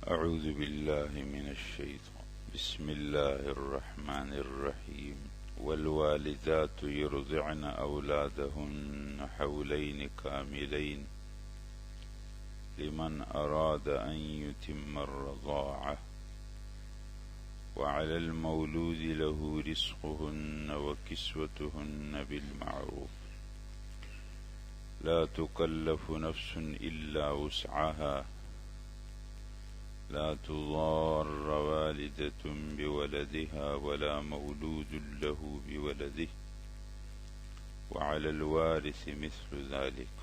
أعوذ بالله من الشيطان بسم الله الرحمن الرحيم والوالدات يرضعن أولادهن حولين كاملين لمن أراد أن يتم الرضاعة وعلى المولود له رزقهن وكسوتهن بالمعروف لا تكلف نفس إلا وسعها لا تضار والدة بولدها ولا مولود له بولده وعلى الوارث مثل ذلك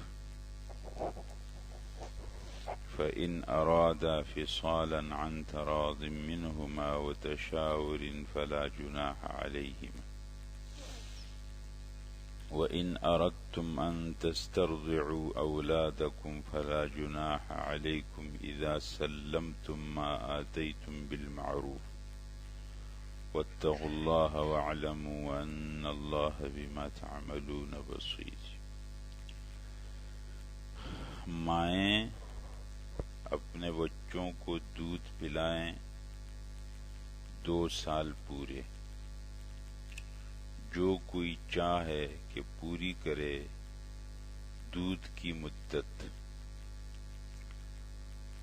فإن أرادا فصالا عن تراض منهما وتشاور فلا جناح عليهما وإن أردتم أن تسترضعوا أولادكم فلا جناح عليكم إذا سلمتم ما آتيتم بالمعروف واتقوا الله واعلموا أن الله بما تعملون بصير۔ مائیں اپنے بچوں کو دودھ پلائیں 2 سال پورے۔ جو کوئی چاہے کہ پوری کرے دودھ کی مدت،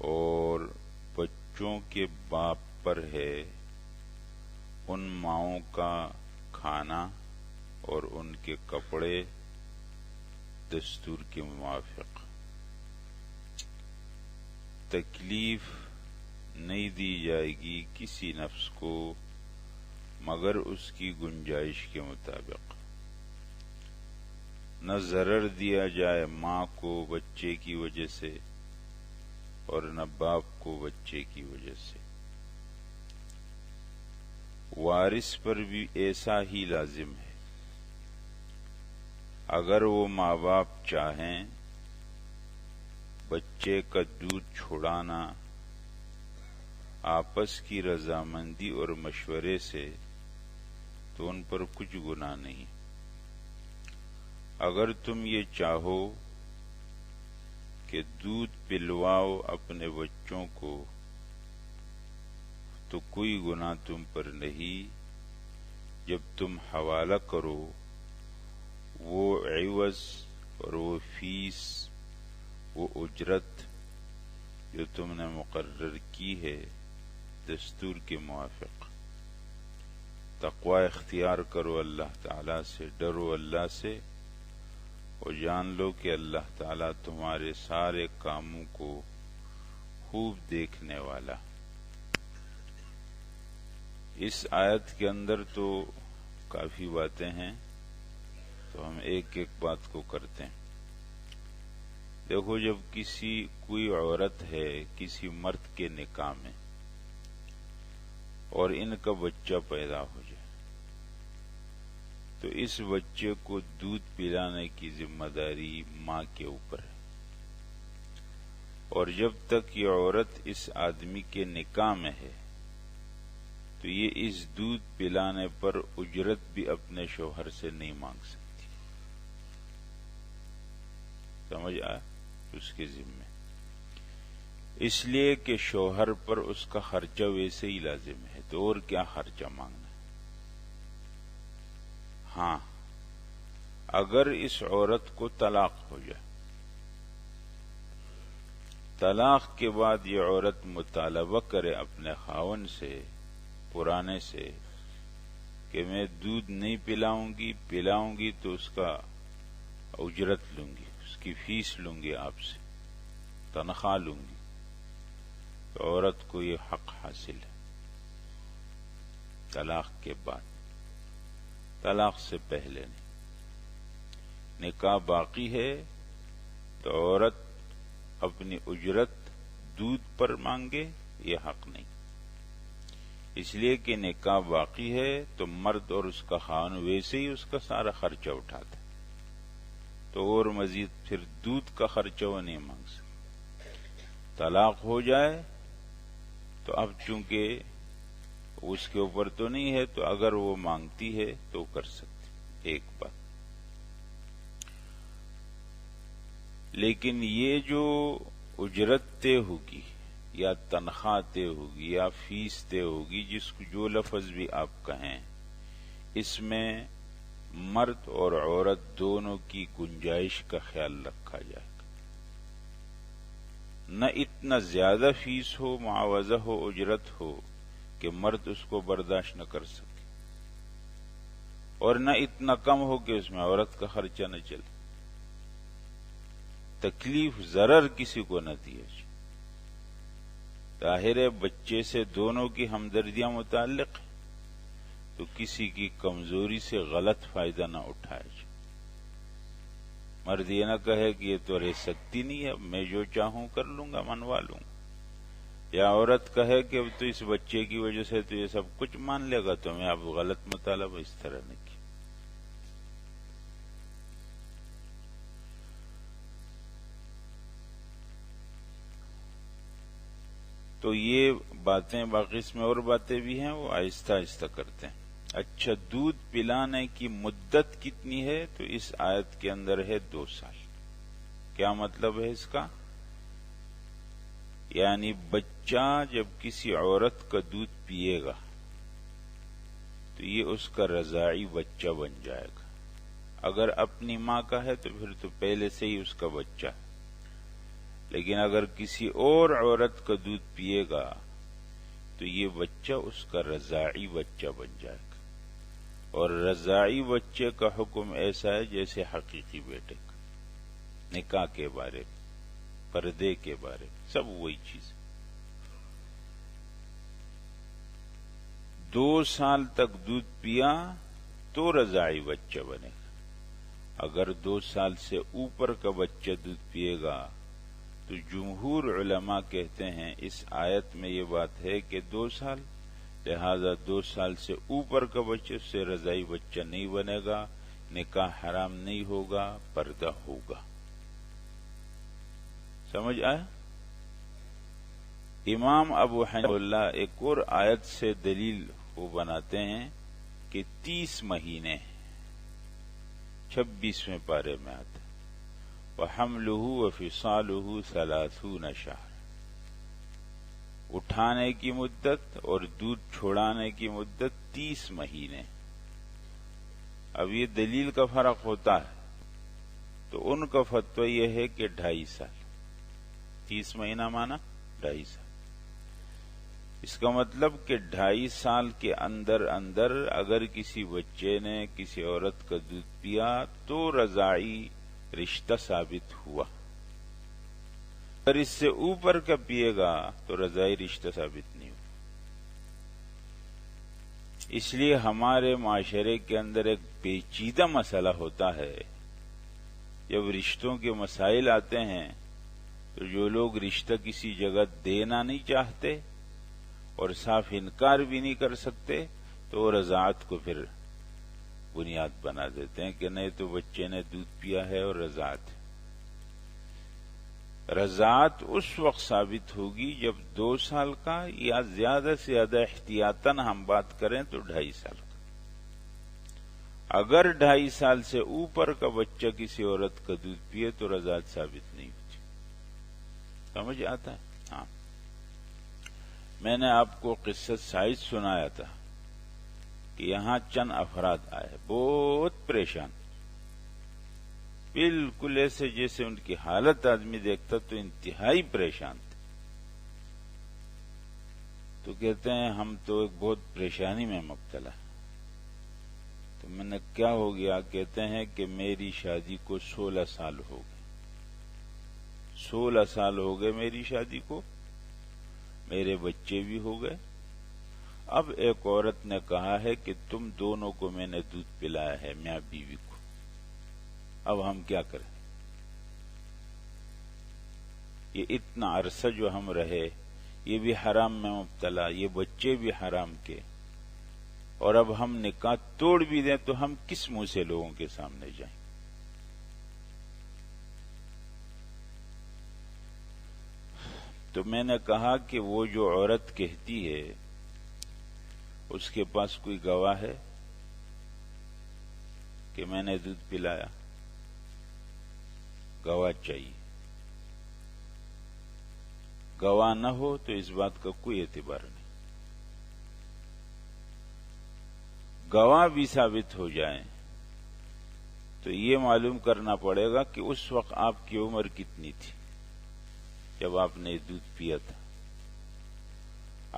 اور بچوں کے باپ پر ہے ان ماؤں کا کھانا اور ان کے کپڑے دستور کے موافق۔ تکلیف نہیں دی جائے گی کسی نفس کو مگر اس کی گنجائش کے مطابق۔ نہ ضرر دیا جائے ماں کو بچے کی وجہ سے اور نہ باپ کو بچے کی وجہ سے۔ وارث پر بھی ایسا ہی لازم ہے۔ اگر وہ ماں باپ چاہیں بچے کا دودھ چھڑانا آپس کی رضامندی اور مشورے سے، تو ان پر کچھ گناہ نہیں۔ اگر تم یہ چاہو کہ دودھ پلواؤ اپنے بچوں کو تو کوئی گناہ تم پر نہیں۔ جب تم حوالہ کرو وہ عوض اور وہ فیس، وہ اجرت جو تم نے مقرر کی ہے دستور کے موافق۔ تقوی اختیار کرو، اللہ تعالیٰ سے ڈرو، اللہ سے، اور جان لو کہ اللہ تعالیٰ تمہارے سارے کاموں کو خوب دیکھنے والا۔ اس آیت کے اندر تو کافی باتیں ہیں، تو ہم ایک ایک بات کو کرتے ہیں۔ دیکھو، جب کوئی عورت ہے کسی مرد کے نکاح میں اور ان کا بچہ پیدا ہو جائے، تو اس بچے کو دودھ پلانے کی ذمہ داری ماں کے اوپر ہے، اور جب تک یہ عورت اس آدمی کے نکاح میں ہے تو یہ اس دودھ پلانے پر اجرت بھی اپنے شوہر سے نہیں مانگ سکتی۔ سمجھ آیا؟ اس کے ذمے، اس لیے کہ شوہر پر اس کا خرچہ ویسے ہی لازم ہے، تو اور کیا خرچہ مانگنا ہے۔ ہاں، اگر اس عورت کو طلاق ہو جائے، طلاق کے بعد یہ عورت مطالبہ کرے اپنے خاوند سے، پرانے سے، کہ میں دودھ نہیں پلاؤں گی تو اس کا اجرت لوں گی، اس کی فیس لوں گی، آپ سے تنخواہ لوں گی، تو عورت کو یہ حق حاصل ہے۔ طلاق کے بعد، طلاق سے پہلے نہیں۔ نکاح باقی ہے تو عورت اپنی اجرت دودھ پر مانگے، یہ حق نہیں۔ اس لیے کہ نکاح باقی ہے تو مرد اور اس کا خاوند ویسے ہی اس کا سارا خرچہ اٹھاتا ہے، تو اور مزید پھر دودھ کا خرچہ وہ نہیں مانگ سکتا۔ طلاق ہو جائے تو اب چونکہ اس کے اوپر تو نہیں ہے، تو اگر وہ مانگتی ہے تو کر سکتی، ایک بات۔ لیکن یہ جو اجرت طے ہوگی یا تنخواہ طے ہوگی یا فیس طے ہوگی، جس کو جو لفظ بھی آپ کہیں، اس میں مرد اور عورت دونوں کی گنجائش کا خیال رکھا جائے گا۔ نہ اتنا زیادہ فیس ہو، معاوضہ ہو، اجرت ہو کہ مرد اس کو برداشت نہ کر سکے، اور نہ اتنا کم ہو کہ اس میں عورت کا خرچہ نہ چلے۔ تکلیف ضرر کسی کو نہ دیا جائے۔ ظاہر ہے بچے سے دونوں کی ہمدردیاں متعلق ہیں، تو کسی کی کمزوری سے غلط فائدہ نہ اٹھایا جائے۔ مرد یہ نہ کہے کہ یہ تو رہ سکتی نہیں ہے، میں جو چاہوں کر لوں گا، منوا لوں گا، یا عورت کہے کہ تو اس بچے کی وجہ سے تو یہ سب کچھ مان لے گا، تو میں اب غلط مطالبہ اس طرح نہیں کیا۔ تو یہ باتیں، باقی اس میں اور باتیں بھی ہیں، وہ آہستہ آہستہ کرتے ہیں۔ اچھا، دودھ پلانے کی مدت کتنی ہے؟ تو اس آیت کے اندر ہے 2 سال۔ کیا مطلب ہے اس کا؟ یعنی بچہ جب کسی عورت کا دودھ پیے گا تو یہ اس کا رضاعی بچہ بن جائے گا۔ اگر اپنی ماں کا ہے تو پھر تو پہلے سے ہی اس کا بچہ ہے، لیکن اگر کسی اور عورت کا دودھ پیے گا تو یہ بچہ اس کا رضاعی بچہ بن جائے گا۔ اور رضاعی بچے کا حکم ایسا ہے جیسے حقیقی بیٹے کا، نکاح کے بارے میں، پردے کے بارے میں، سب وہی چیز۔ 2 سال تک دودھ پیا تو رضاعی بچہ بنے گا۔ اگر 2 سال سے اوپر کا بچہ دودھ پیے گا تو جمہور علماء کہتے ہیں اس آیت میں یہ بات ہے کہ 2 سال، لہذا 2 سال سے اوپر کا بچہ اس سے رضاعی بچہ نہیں بنے گا، نکاح حرام نہیں ہوگا، پردہ ہوگا۔ سمجھ آیا؟ امام ابو حنیفہ اللہ ایک اور آیت سے دلیل وہ بناتے ہیں کہ 30 مہینے 26ویں پارے میں آتا ہے، وَحَمْلُهُ وَفِصَالُهُ 30 شہر، اٹھانے کی مدت اور دودھ چھوڑانے کی مدت 30 مہینے۔ اب یہ دلیل کا فرق ہوتا ہے، تو ان کا فتویٰ یہ ہے کہ 2.5 سال۔ 30 مہینہ مانا 2.5 سال۔ اس کا مطلب کہ 2.5 سال کے اندر اندر اگر کسی بچے نے کسی عورت کا دودھ پیا تو رضاعی رشتہ ثابت ہوا۔ اگر اس سے اوپر کا پیے گا تو رضاعی رشتہ ثابت نہیں ہوا۔ اس لیے ہمارے معاشرے کے اندر ایک پیچیدہ مسئلہ ہوتا ہے، جب رشتوں کے مسائل آتے ہیں تو جو لوگ رشتہ کسی جگہ دینا نہیں چاہتے اور صاف انکار بھی نہیں کر سکتے تو رضاعت کو پھر بنیاد بنا دیتے ہیں کہ نہیں تو بچے نے دودھ پیا ہے اور رضاعت ہے۔ رضاعت اس وقت ثابت ہوگی جب 2 سال کا، یا زیادہ سے زیادہ احتیاطاً ہم بات کریں تو 2.5 سال کا۔ اگر 2.5 سال سے اوپر کا بچہ کسی عورت کا دودھ پیے تو رضاعت ثابت نہیں ہوتی۔ سمجھ آتا ہے؟ ہاں، میں نے آپ کو قصہ سعید سنایا تھا کہ یہاں چند افراد آئے، بہت پریشان، بالکل ایسے جیسے ان کی حالت آدمی دیکھتا تو انتہائی پریشان تھے۔ تو کہتے ہیں ہم تو ایک بہت پریشانی میں مبتلا۔ تو میں نے کیا ہو گیا؟ کہتے ہیں کہ میری شادی کو 16 سال ہو گئے، 16 سال ہو گئے میری شادی کو، میرے بچے بھی ہو گئے۔ اب ایک عورت نے کہا ہے کہ تم دونوں کو میں نے دودھ پلایا ہے، میاں بیوی کو، اب ہم کیا کریں؟ یہ اتنا عرصہ جو ہم رہے، یہ بھی حرام میں مبتلا، یہ بچے بھی حرام کے، اور اب ہم نکاح توڑ بھی دیں تو ہم کس منہ سے لوگوں کے سامنے جائیں؟ تو میں نے کہا کہ وہ جو عورت کہتی ہے اس کے پاس کوئی گواہ ہے کہ میں نے دودھ پلایا؟ گواہ چاہیے۔ گواہ نہ ہو تو اس بات کا کوئی اعتبار نہیں. گواہ بھی ثابت ہو جائیں تو یہ معلوم کرنا پڑے گا کہ اس وقت آپ کی عمر کتنی تھی جب آپ نے دودھ پیا تھا.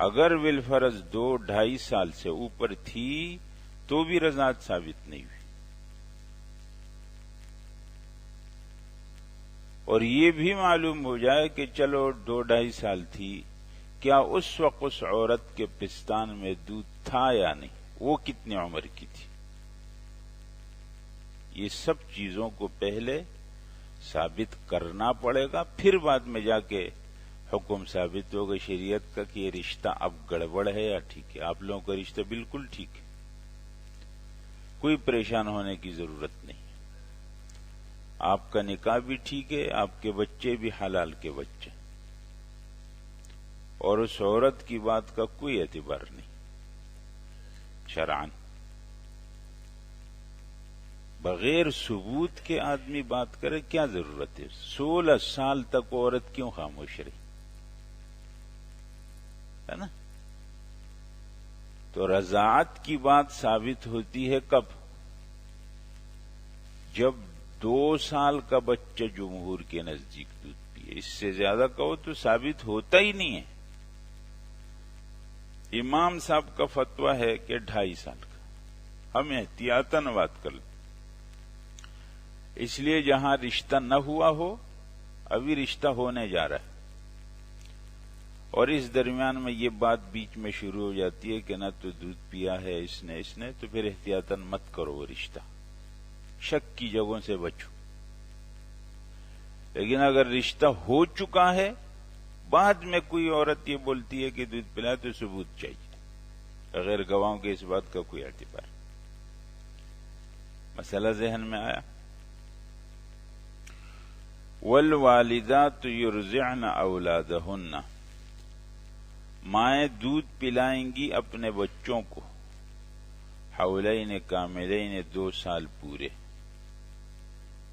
اگر بالفرض 2-2.5 سال سے اوپر تھی تو بھی رضاعت ثابت نہیں ہوئی. اور یہ بھی معلوم ہو جائے کہ چلو 2-2.5 سال تھی، کیا اس وقت اس عورت کے پستان میں دودھ تھا یا نہیں، وہ کتنی عمر کی تھی. یہ سب چیزوں کو پہلے ثابت کرنا پڑے گا، پھر بعد میں جا کے حکم ثابت ہوگا شریعت کا کہ یہ رشتہ اب گڑبڑ ہے یا ٹھیک ہے. آپ لوگوں کا رشتہ بالکل ٹھیک ہے، کوئی پریشان ہونے کی ضرورت نہیں. آپ کا نکاح بھی ٹھیک ہے، آپ کے بچے بھی حلال کے بچے، اور اس عورت کی بات کا کوئی اعتبار نہیں شرعاً. بغیر ثبوت کے آدمی بات کرے کیا ضرورت ہے؟ 16 سال تک عورت کیوں خاموش رہی ہے نا؟ تو رضاعت کی بات ثابت ہوتی ہے کب؟ جب 2 سال کا بچہ جمہور کے نزدیک دودھ پیے. اس سے زیادہ کہو تو ثابت ہوتا ہی نہیں ہے. امام صاحب کا فتویٰ ہے کہ 2.5 سال کا. ہم احتیاطاً بات کر لیں، اس لیے جہاں رشتہ نہ ہوا ہو، ابھی رشتہ ہونے جا رہا ہے، اور اس درمیان میں یہ بات بیچ میں شروع ہو جاتی ہے کہ نہ تو دودھ پیا ہے اس نے، تو پھر احتیاطاً مت کرو وہ رشتہ، شک کی جگہوں سے بچو. لیکن اگر رشتہ ہو چکا ہے، بعد میں کوئی عورت یہ بولتی ہے کہ دودھ پلا تو ثبوت چاہیے، بغیر گواہوں کے اس بات کا کوئی اعتبار. مسئلہ ذہن میں آیا؟ والوالدات یرضعن اولادہن، مائیں دودھ پلائیں گی اپنے بچوں کو، حولین کاملین 2 سال پورے،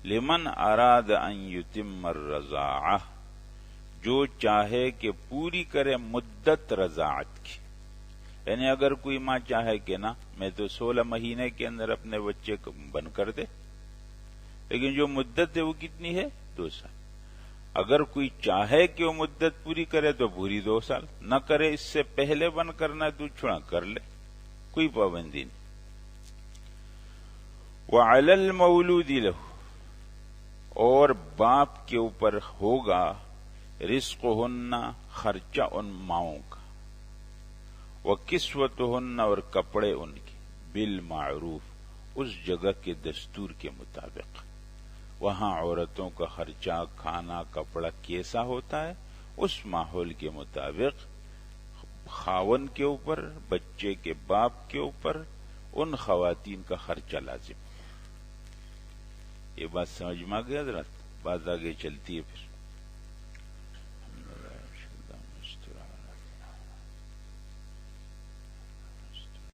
لمن اراد ان یتم الرضاعہ، جو چاہے کہ پوری کرے مدت رضاعت کی. یعنی اگر کوئی ماں چاہے کہ نا میں تو 16 مہینے کے اندر اپنے بچے کو بند کر دے، لیکن جو مدت ہے وہ کتنی ہے؟ 2 سال. اگر کوئی چاہے کہ وہ مدت پوری کرے تو پوری 2 سال، نہ کرے اس سے پہلے بند کرنا تو چھوڑا کر لے، کوئی پابندی نہیں. وعلی المولود لہ، اور باپ کے اوپر ہوگا رزقہن، خرچہ ان ماؤں کا، وکسوتہن، اور کپڑے ان کے، بالمعروف، اس جگہ کے دستور کے مطابق. وہاں عورتوں کا خرچہ، کھانا کپڑا کیسا ہوتا ہے، اس ماحول کے مطابق خاون کے اوپر، بچے کے باپ کے اوپر، ان خواتین کا خرچہ لازم. یہ بات سمجھ میں آ گئی حضرات؟ بات آگے چلتی ہے پھر.